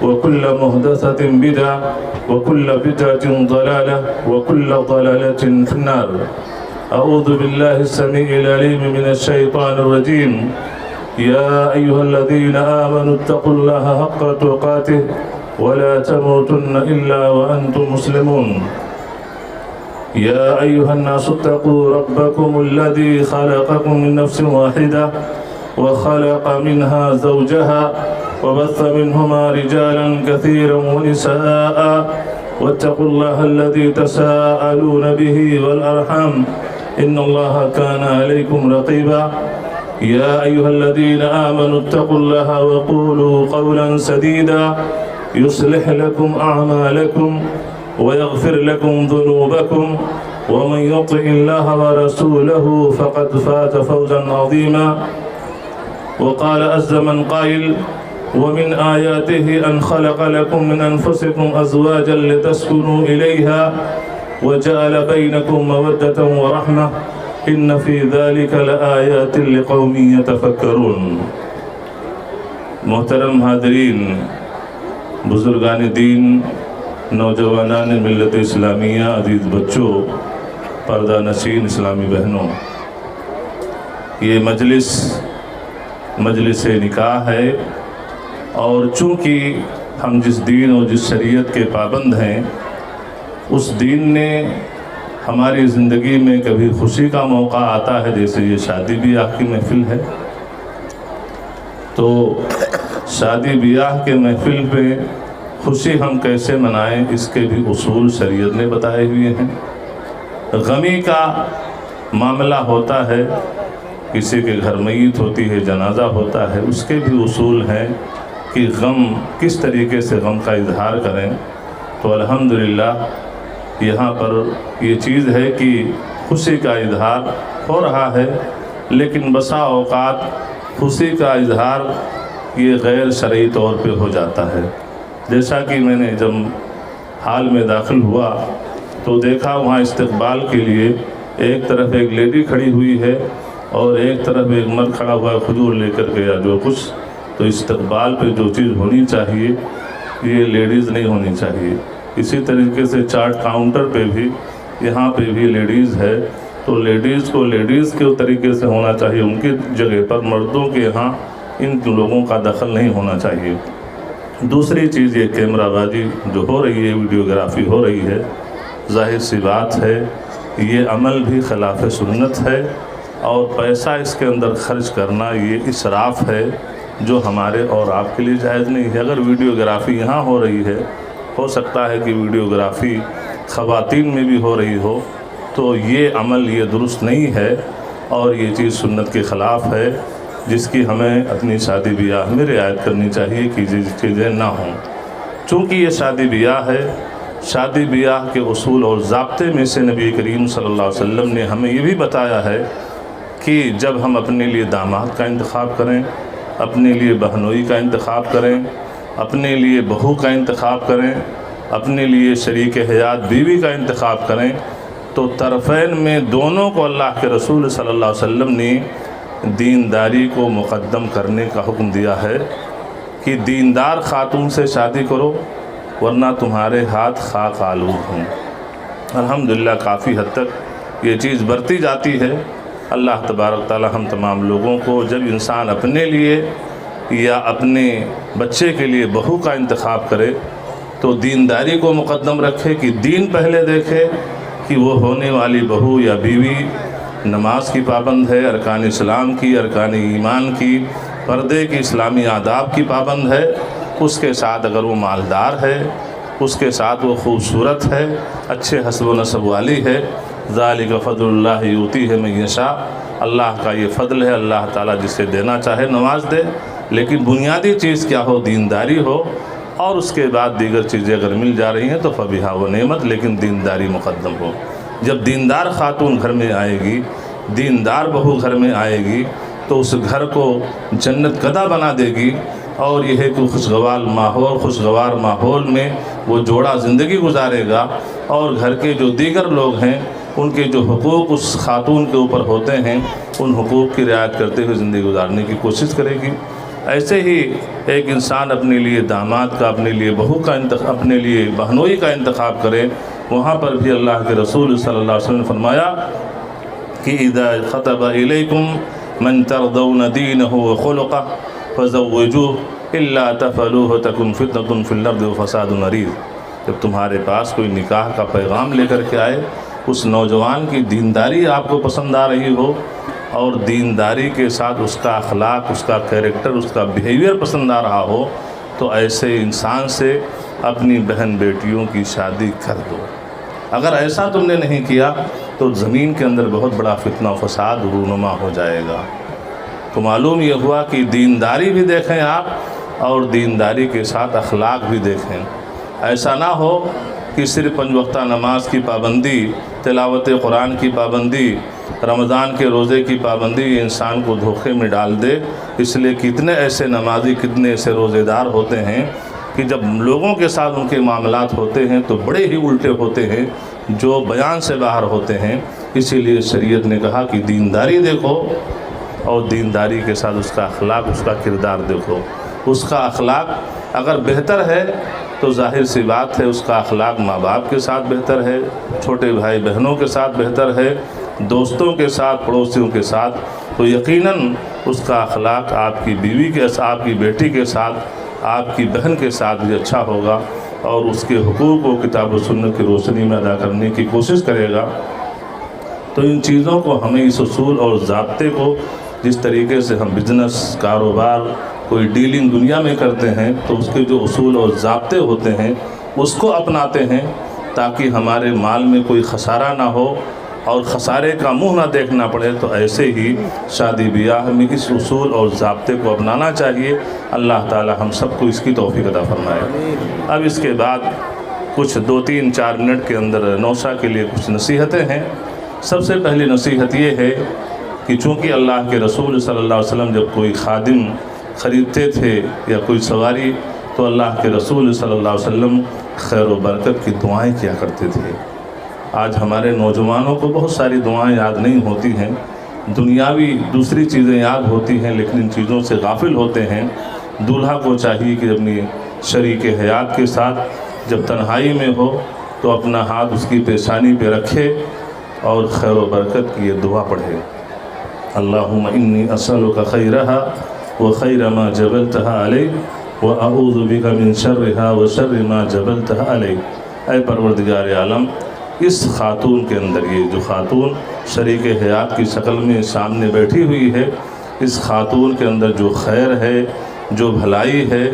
وكل محدثة بدعة وكل بدعة ضلالة وكل ضلالة في النار. أعوذ بالله السميع العليم من الشيطان الرجيم. يا أيها الذين آمنوا اتقوا الله حق تقاته ولا تموتن إلا وأنتم مسلمون. يا أيها الناس اتقوا ربكم الذي خلقكم من نفس واحدة وخلق منها زوجها وبث منهما رجالا كثيرا ونساء واتقوا الله الذي تساءلون به والأرحام إن الله كان عليكم رقيبا. يا أيها الذين آمنوا اتقوا الله وقولوا قولا سديدا يصلح لكم أعمالكم ويغفر لكم ذنوبكم ومن يطع الله ورسوله فقد فاز فوزا عظيما. وقال عز من قائل ومن آياته أن خلق لكم من أنفسكم أزواجا لتسكنوا إليها وجعل بينكم مودة ورحمة إن في ذلك لآيات لقوم يتفكرون. محترم حاضرین، بزرگان دین، نوجوانان ملت اسلامیہ، عزیز بچوں، پردہ نشین اسلامی بہنوں، یہ مجلس نکاح ہے، اور چونکہ ہم جس دین اور جس شریعت کے پابند ہیں، اس دین نے ہماری زندگی میں کبھی خوشی کا موقع آتا ہے، جیسے یہ شادی بیاہ کی محفل ہے، تو شادی بیاہ کے محفل پہ خوشی ہم کیسے منائیں، اس کے بھی اصول شریعت نے بتائے ہوئے ہیں۔ غمی کا معاملہ ہوتا ہے، کسی کے گھر میت ہوتی ہے، جنازہ ہوتا ہے، اس کے بھی اصول ہیں کہ غم کس طریقے سے غم کا اظہار کریں۔ تو الحمدللہ یہاں پر یہ چیز ہے کہ خوشی کا اظہار ہو رہا ہے، لیکن بسا اوقات خوشی کا اظہار یہ غیر شرعی طور پہ ہو جاتا ہے۔ جیسا کہ میں نے جب حال میں داخل ہوا تو دیکھا وہاں استقبال کے لیے ایک طرف ایک لیڈی کھڑی ہوئی ہے اور ایک طرف ایک مرد کھڑا ہوا ہے کھجور لے کر کے یا جو کچھ۔ تو استقبال پہ جو چیز ہونی چاہیے یہ لیڈیز نہیں ہونی چاہیے۔ اسی طریقے سے چارٹ کاؤنٹر پہ بھی یہاں پہ بھی لیڈیز ہے، تو لیڈیز کو لیڈیز کے طریقے سے ہونا چاہیے، ان کی جگہ پر مردوں کے یہاں ان لوگوں کا دخل نہیں ہونا چاہیے۔ دوسری چیز یہ کیمرہ بازی جو ہو رہی ہے، ویڈیوگرافی ہو رہی ہے، ظاہر سی بات ہے یہ عمل بھی خلاف سنت ہے، اور پیسہ اس کے اندر خرچ کرنا یہ اسراف ہے جو ہمارے اور آپ کے لیے جائز نہیں ہے۔ اگر ویڈیوگرافی یہاں ہو رہی ہے، ہو سکتا ہے کہ ویڈیوگرافی خواتین میں بھی ہو رہی ہو، تو یہ عمل یہ درست نہیں ہے اور یہ چیز سنت کے خلاف ہے، جس کی ہمیں اپنی شادی بیاہ میں رعایت کرنی چاہیے کہ یہ چیزیں نہ ہوں۔ چونکہ یہ شادی بیاہ ہے، شادی بیاہ کے اصول اور ضابطے میں سے نبی کریم صلی اللہ علیہ وسلم نے ہمیں یہ بھی بتایا ہے کہ جب ہم اپنے لیے داماد کا انتخاب کریں، اپنے لیے بہنوئی کا انتخاب کریں، اپنے لیے بہو کا انتخاب کریں، اپنے لیے شریک حیات بیوی کا انتخاب کریں، تو طرفین میں دونوں کو اللہ کے رسول صلی اللہ علیہ وسلم نے دینداری کو مقدم کرنے کا حکم دیا ہے کہ دیندار خاتون سے شادی کرو ورنہ تمہارے ہاتھ خاک آلود ہوں۔ الحمدللہ کافی حد تک یہ چیز برتی جاتی ہے۔ اللہ تبارک تعالی ہم تمام لوگوں کو جب انسان اپنے لیے یا اپنے بچے کے لیے بہو کا انتخاب کرے تو دینداری کو مقدم رکھے، کہ دین پہلے دیکھے کہ وہ ہونے والی بہو یا بیوی نماز کی پابند ہے، ارکان اسلام کی، ارکان ایمان کی، پردے کی، اسلامی آداب کی پابند ہے، اس کے ساتھ اگر وہ مالدار ہے، اس کے ساتھ وہ خوبصورت ہے، اچھے حسب و نسب والی ہے، ذالک فضل اللہ یؤتیہ من یشاء، اللہ کا یہ فضل ہے، اللہ تعالیٰ جسے دینا چاہے نواز دے، لیکن بنیادی چیز کیا ہو؟ دینداری ہو، اور اس کے بعد دیگر چیزیں اگر مل جا رہی ہیں تو فبیہا و نعمت، لیکن دینداری مقدم ہو۔ جب دیندار خاتون گھر میں آئے گی، دیندار بہو گھر میں آئے گی، تو اس گھر کو جنت قدا بنا دے گی، اور یہ ہے کہ خوشگوار ماحول میں وہ جوڑا زندگی گزارے گا، اور گھر کے جو دیگر لوگ ہیں ان کے جو حقوق اس خاتون کے اوپر ہوتے ہیں ان حقوق کی رعایت کرتے ہوئے زندگی گزارنے کی کوشش کرے گی۔ ایسے ہی ایک انسان اپنے لیے داماد کا، اپنے لیے بہو کا اپنے لیے بہنوئی کا انتخاب کرے، وہاں پر بھی اللہ کے رسول صلی اللہ علیہ وسلم نے فرمایا کہ اذا خطب الیکم من ترضون دینہ وخلقہ فزوجوہ الا تفعلوہ تکن فتنۃ فی الارض وفساد عریض۔ جب تمہارے پاس کوئی نکاح کا پیغام لے کر کے آئے، اس نوجوان کی دینداری آپ کو پسند آ رہی ہو اور دینداری کے ساتھ اس کا اخلاق، اس کا کیریکٹر، اس کا بیہیویئر پسند آ رہا ہو، تو ایسے انسان سے اپنی بہن بیٹیوں کی شادی کر دو۔ اگر ایسا تم نے نہیں کیا تو زمین کے اندر بہت بڑا فتنہ و فساد رونما ہو جائے گا۔ تو معلوم یہ ہوا کہ دینداری بھی دیکھیں آپ اور دینداری کے ساتھ اخلاق بھی دیکھیں۔ ایسا نہ ہو کہ صرف 5 وقتہ نماز کی پابندی، تلاوت قرآن کی پابندی، رمضان کے روزے کی پابندی یہ انسان کو دھوکے میں ڈال دے۔ اس لیے کتنے ایسے نمازی، کتنے ایسے روزے دار ہوتے ہیں کہ جب لوگوں کے ساتھ ان کے معاملات ہوتے ہیں تو بڑے ہی الٹے ہوتے ہیں، جو بیان سے باہر ہوتے ہیں۔ اسی لیے شریعت نے کہا کہ دینداری دیکھو اور دینداری کے ساتھ اس کا اخلاق، اس کا کردار دیکھو۔ اس کا اخلاق اگر بہتر ہے تو ظاہر سی بات ہے اس کا اخلاق ماں باپ کے ساتھ بہتر ہے، چھوٹے بھائی بہنوں کے ساتھ بہتر ہے، دوستوں کے ساتھ، پڑوسیوں کے ساتھ، تو یقیناً اس کا اخلاق آپ کی بیوی کے، آپ کی بیٹی کے ساتھ، آپ کی بہن کے ساتھ بھی اچھا ہوگا اور اس کے حقوق کو کتاب و سنت کی روشنی میں ادا کرنے کی کوشش کرے گا۔ تو ان چیزوں کو ہمیں، اس اصول اور ضابطے کو، جس طریقے سے ہم بزنس، کاروبار، کوئی ڈیلنگ دنیا میں کرتے ہیں تو اس کے جو اصول اور ضابطے ہوتے ہیں اس کو اپناتے ہیں تاکہ ہمارے مال میں کوئی خسارہ نہ ہو اور خسارے کا منہ نہ دیکھنا پڑے۔ تو ایسے ہی شادی بیاہ میں اس اصول اور ضابطے کو اپنانا چاہیے۔ اللہ تعالی ہم سب کو اس کی توفیق عطا فرمائے۔ اب اس کے بعد کچھ 2-3-4 منٹ کے اندر نوشہ کے لیے کچھ نصیحتیں ہیں۔ سب سے پہلی نصیحت یہ ہے کہ چونکہ اللہ کے رسول صلی اللہ علیہ وسلم جب کوئی خادم خریدتے تھے یا کوئی سواری تو اللہ کے رسول صلی اللہ علیہ وسلم خیر و برکت کی دعائیں کیا کرتے تھے۔ آج ہمارے نوجوانوں کو بہت ساری دعائیں یاد نہیں ہوتی ہیں، دنیاوی دوسری چیزیں یاد ہوتی ہیں لیکن ان چیزوں سے غافل ہوتے ہیں۔ دولہا کو چاہیے کہ اپنی شریک حیات کے ساتھ جب تنہائی میں ہو تو اپنا ہاتھ اس کی پیشانی پہ رکھے اور خیر و برکت کی یہ دعا پڑھے۔ اللہم انی اسألک خیرہا وخیر ما جبلتها علی واعوذ بک من شرہا وشر ما جبلتها علی۔ اے پروردگار عالم، اس خاتون کے اندر، یہ جو خاتون شریک حیات کی شکل میں سامنے بیٹھی ہوئی ہے، اس خاتون کے اندر جو خیر ہے، جو بھلائی ہے،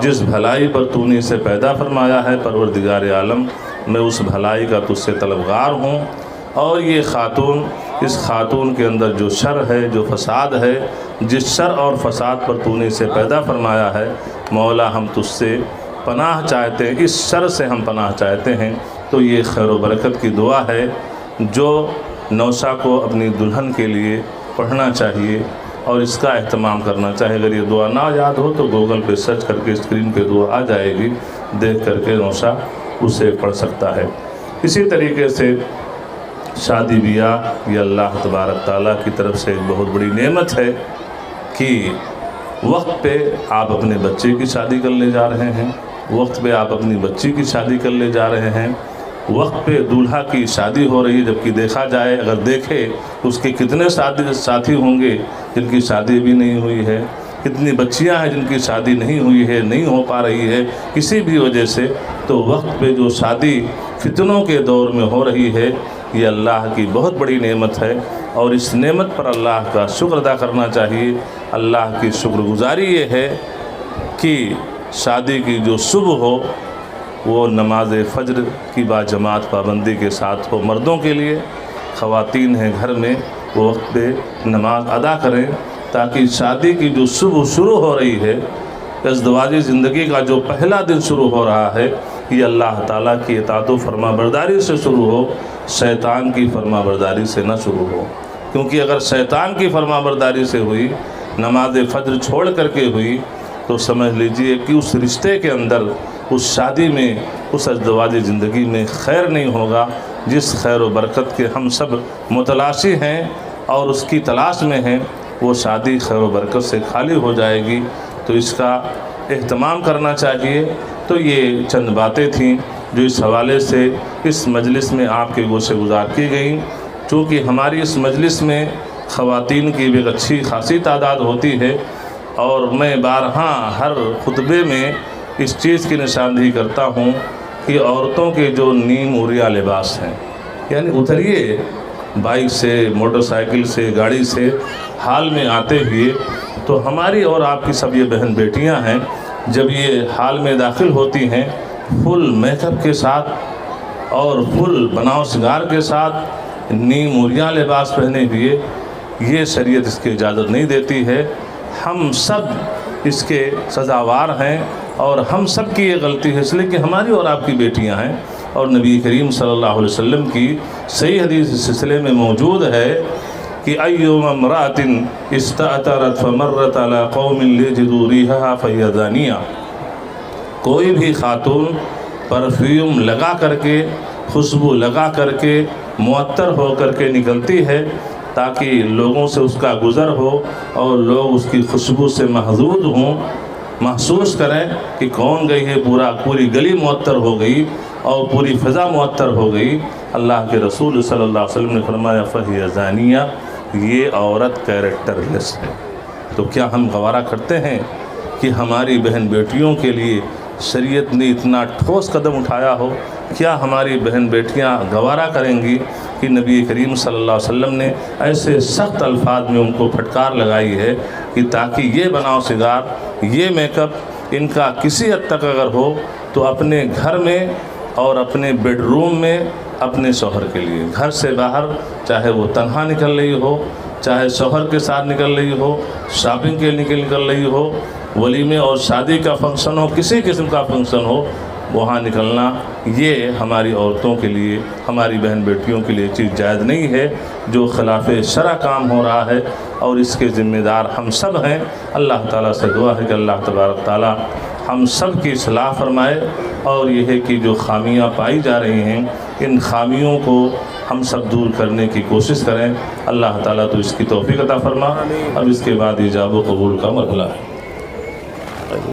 جس بھلائی پر تو نے اسے پیدا فرمایا ہے، پروردگار عالم میں اس بھلائی کا تجھ سے طلبگار ہوں۔ اور یہ خاتون، اس خاتون کے اندر جو شر ہے، جو فساد ہے، جس شر اور فساد پر تو نے اسے پیدا فرمایا ہے، مولا ہم تجھ سے پناہ چاہتے ہیں، اس شر سے ہم پناہ چاہتے ہیں۔ تو یہ خیر و برکت کی دعا ہے جو نوشہ کو اپنی دلہن کے لیے پڑھنا چاہیے اور اس کا اہتمام کرنا چاہیے۔ اگر یہ دعا نہ یاد ہو تو گوگل پہ سرچ کر کے اسکرین پہ دعا آ جائے گی، دیکھ کر کے نوشہ اسے پڑھ سکتا ہے۔ اسی طریقے سے شادی بیاہ یہ اللہ تبارک تعالیٰ کی طرف سے ایک بہت بڑی نعمت ہے کہ وقت پہ آپ اپنے بچے کی شادی کر لے جا رہے ہیں، وقت پہ آپ اپنی بچی کی شادی کر لے جا رہے ہیں، وقت پہ دولہا کی شادی ہو رہی ہے، جبکہ دیکھا جائے، اگر دیکھے اس کے کتنے ساتھی ہوں گے جن کی شادی بھی نہیں ہوئی ہے، کتنی بچیاں ہیں جن کی شادی نہیں ہوئی ہے، نہیں ہو پا رہی ہے کسی بھی وجہ سے۔ تو وقت پہ جو شادی فتنوں کے دور میں ہو رہی ہے، یہ اللہ کی بہت بڑی نعمت ہے اور اس نعمت پر اللہ کا شکر ادا کرنا چاہیے۔ اللہ کی شکر گزاری یہ ہے کہ شادی کی جو صبح ہو وہ نماز فجر کی باجماعت پابندی کے ساتھ ہو، مردوں کے لیے، خواتین ہیں گھر میں وہ وقت پہ نماز ادا کریں تاکہ شادی کی جو صبح شروع ہو رہی ہے، ازدواجی زندگی کا جو پہلا دن شروع ہو رہا ہے، یہ اللہ تعالیٰ کی اطاعت و فرما برداری سے شروع ہو، شیطان کی فرما برداری سے نہ شروع ہو۔ کیونکہ اگر شیطان کی فرما برداری سے ہوئی، نماز فجر چھوڑ کر کے ہوئی، تو سمجھ لیجئے کہ اس رشتے کے اندر، اس شادی میں، اس ازدواجی زندگی میں خیر نہیں ہوگا جس خیر و برکت کے ہم سب متلاشی ہیں اور اس کی تلاش میں ہیں۔ وہ شادی خیر و برکت سے خالی ہو جائے گی تو اس کا اہتمام کرنا چاہیے۔ تو یہ چند باتیں تھیں جو اس حوالے سے اس مجلس میں آپ کے گوشے گزار کی گئیں۔ چونکہ ہماری اس مجلس میں خواتین کی بھی اچھی خاصی تعداد ہوتی ہے، اور میں بارہا ہر خطبے میں اس چیز کی نشاندہی کرتا ہوں کہ عورتوں کے جو نیم عریاں لباس ہیں، یعنی اتریے بائک سے، موٹر سائیکل سے، گاڑی سے حال میں آتے ہوئے، تو ہماری اور آپ کی سب یہ بہن بیٹیاں ہیں، جب یہ حال میں داخل ہوتی ہیں فل میک اپ کے ساتھ اور فل بناؤ سنگار کے ساتھ نیم عریاں لباس پہنے ہوئے، یہ شریعت اس کی اجازت نہیں دیتی ہے۔ ہم سب اس کے سزاوار ہیں، اور ہم سب کی یہ غلطی ہے، اس لیے کہ ہماری اور آپ کی بیٹیاں ہیں، اور نبی کریم صلی اللہ علیہ وسلم کی صحیح حدیث اس سلسلے میں موجود ہے کہ ایما امرأۃ استأثرت فمرت علی قوم لیجدوا ریحھا فہی زانیہ، کوئی بھی خاتون پرفیوم لگا کر کے، خوشبو لگا کر کے، معطر ہو کر کے نکلتی ہے تاکہ لوگوں سے اس کا گزر ہو اور لوگ اس کی خوشبو سے محظوظ ہوں، محسوس کریں کہ کون گئی ہے، پوری گلی معطر ہو گئی اور پوری فضا معطر ہو گئی۔ اللہ کے رسول صلی اللہ علیہ وسلم نے فرمایا فہی زانیہ، یہ عورت کیریکٹر لیس ہے۔ تو کیا ہم گوارا کرتے ہیں کہ ہماری بہن بیٹیوں کے لیے شریعت نے اتنا ٹھوس قدم اٹھایا ہو؟ کیا ہماری بہن بیٹیاں گوارا کریں گی کہ نبی کریم صلی اللہ علیہ وسلم نے ایسے سخت الفاظ میں ان کو پھٹکار لگائی ہے کہ تاکہ یہ بناؤ سنگار، یہ میک اپ ان کا کسی حد تک اگر ہو تو اپنے گھر میں اور اپنے بیڈ روم میں اپنے شوہر کے لیے، گھر سے باہر چاہے وہ تنہا نکل رہی ہو، چاہے شوہر کے ساتھ نکل رہی ہو، شاپنگ کے لیے نکل رہی ہو، ولیمے اور شادی کا فنکشن ہو، کسی قسم کا فنکشن ہو، وہاں نکلنا یہ ہماری عورتوں کے لیے، ہماری بہن بیٹیوں کے لیے چیز جائز نہیں ہے، جو خلاف شرع کام ہو رہا ہے، اور اس کے ذمہ دار ہم سب ہیں۔ اللہ تعالیٰ سے دعا ہے کہ اللہ تبارک تعالیٰ ہم سب کی اصلاح فرمائے، اور یہ ہے کہ جو خامیاں پائی جا رہی ہیں ان خامیوں کو ہم سب دور کرنے کی کوشش کریں۔ اللہ تعالیٰ تو اس کی توفیق عطا فرما۔ اب اس کے بعد ایجاب و قبول کا مرحلہ ہے۔